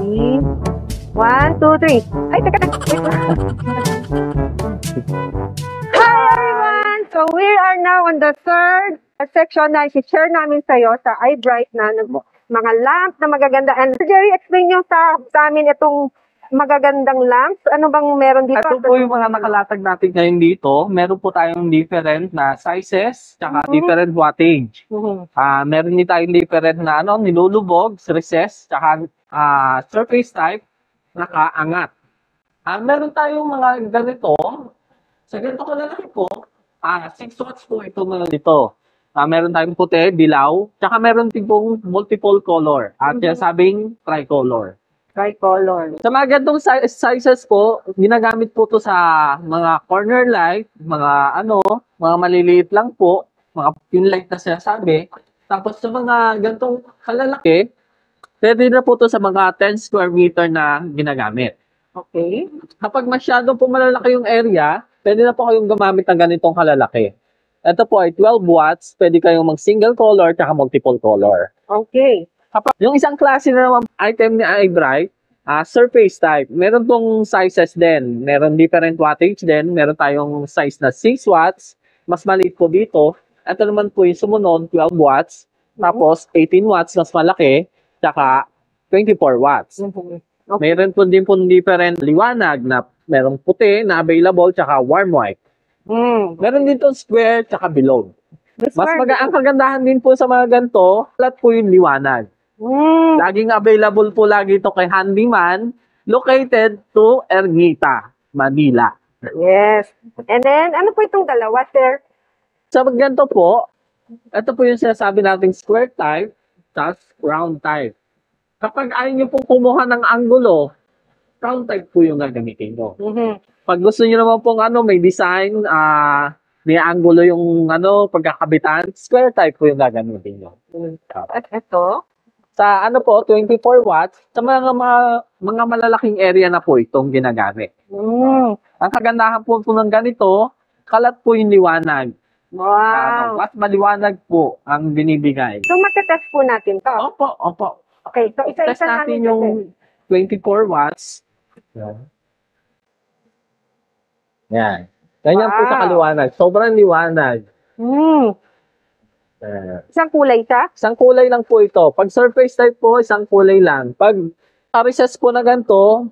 Ready? 1, 2, 3. Ay, teka. Hi everyone! So we are now on the third section na i-share namin sa'yo sa iBright na mga lamp na magaganda. And Jerry, explain nyo sa amin itong magagandang lamps. Ano bang meron dito? Ito po yung mga nakalatag natin ngayon dito. Meron po tayong different na sizes, tsaka different wattage. Meron din tayong different na nilulubog, recess, tsaka surface type, nakaangat. Meron tayong mga ganito. Sa ganito ko lalaki po, 6 watts po ito mga dito. Meron tayong puti, dilaw, tsaka meron din pong multiple color. At sabing tricolor. Tricolor. Sa mga gantong sizes po, ginagamit po to sa mga corner light, mga mga maliliit lang po, mga pin light na sinasabi. Tapos sa mga gantong kalalaki, pwede na po to sa mga 10 square meter na ginagamit. Okay. Kapag masyado po malalaki yung area, pwede na po kayong gumamit ng ganitong kalalaki. Ito po ay 12 watts, pwede kayong mag single color at multiple color. Okay. Kapag yung isang klase na naman item ni iBright, surface type, meron pong sizes din. Meron different wattage din. Meron tayong size na 6 watts. Mas maliit po dito. Ito naman po yung sumunod, 12 watts. Tapos 18 watts, mas malaki. Tsaka 24 watts. Okay. Meron po din po different liwanag na merong puti na available tsaka warm white. Meron din itong square tsaka bilog. Ang kagandahan din po sa mga ganito, lahat po yung liwanag. Laging available po lagi ito kay Handyman, located to Ermita, Manila. Yes. And then, ano po itong dalawa, sir? Sa ganito po, ito po yung sinasabi nating square type, tapos round type. Kapag ayaw nyo pong kumuha ng angulo, round type po yung gagamitin nyo. Pag gusto nyo naman pong may design, may angulo yung pagkakabitan, square type po yung gagamitin nyo. At ito? Sa 24 watts, sa mga malalaking area na po itong ginagamit. Ang kagandahan po ng ganito, kalat po yung liwanag. Wow! Mas maliwanag po ang binibigay. So, matetest po natin to? Opo. Okay, so isa-isa test natin yung 24 watts. Yan. Ganyan po sa kaliwanag. Sobrang liwanag. Isang kulay siya? Isang kulay lang po ito. Pag surface type po, isang kulay lang. Pag recess po na ganito,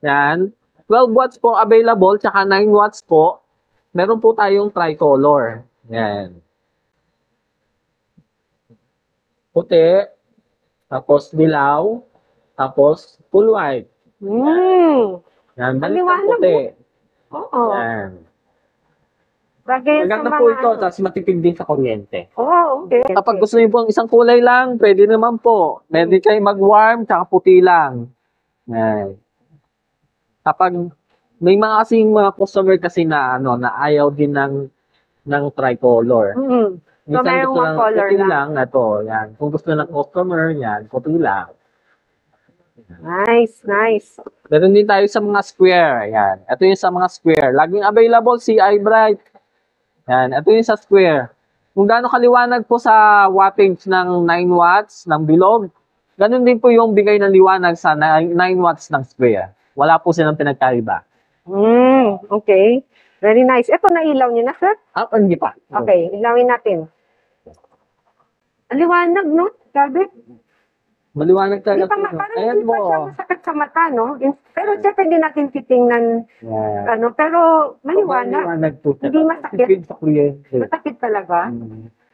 yan, 12 watts po available, tsaka 9 watts po. Meron po tayong tricolor. Yan. Puti, tapos dilaw, tapos full white. Yan, puti. Oo. Yan. Maganda po ito, tapos matipid din sa kuryente. Okay. Kapag gusto niyo po isang kulay lang, pwede naman po. Pwede kayo mag-warm, tsaka puti lang. Yan. Kapag may mga customer kasi na na ayaw din ng tricolor. So, mayroong mga color lang. Ito, yan. Kung gusto ng customer, yan, puti lang. Nice. Meron din tayo sa mga square. Yan. Ito yung sa mga square. Laging available si iBright. Yan. Ito yung sa square. Kung gaano kaliwanag po sa wattage ng 9 watts ng bilog, ganun din po yung bigay ng liwanag sa 9 watts ng square. Wala po silang pinagkaiba. Okay. Very nice. Ito, nailaw niyo na, sir? Hindi pa. Okay, ilawin natin. Ang liwanag, no? Sabi? Maliwanag talaga. Parang hindi pa siya masakit sa mata, no? Pero syempre hindi natin titingnan, pero maliwanag. Maliwanag po. Hindi masakit. Tipid sa kuryente. Masakit talaga.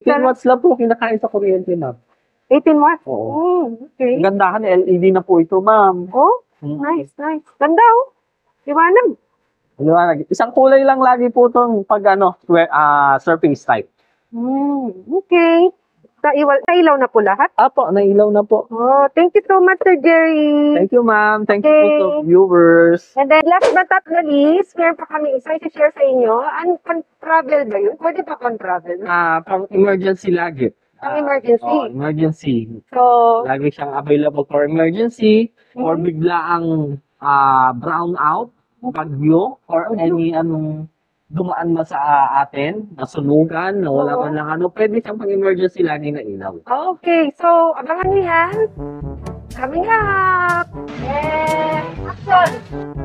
18 watts lang po kinakain sa kuryente, ma'am. 18 watts? Oo. Okay. Gandahan, LED na po ito, ma'am. Nice. Ganda, liwanag. Maliwanag. Isang kulay lang lagi po itong pag surface type. Okay. Nailaw na po lahat? Apo, nailaw na po. Thank you so much, Sir Jerry. Thank you, ma'am. Thank you po to viewers. And then, last but not the least, meron pa kami isa i-share sa inyo. Pang-travel ba yun? Pwede pa pang-travel? Pang emergency lagi. Pang-emergency? Emergency. So, lagi siyang available for emergency or bigla ang brown out, bagyo, or any dumaan na sa atin, nasunugan, na wala man lang pwede siyang pang-emergency lagi na ilaw. Okay, so abangan niyo yan. Coming up! Yes! Action!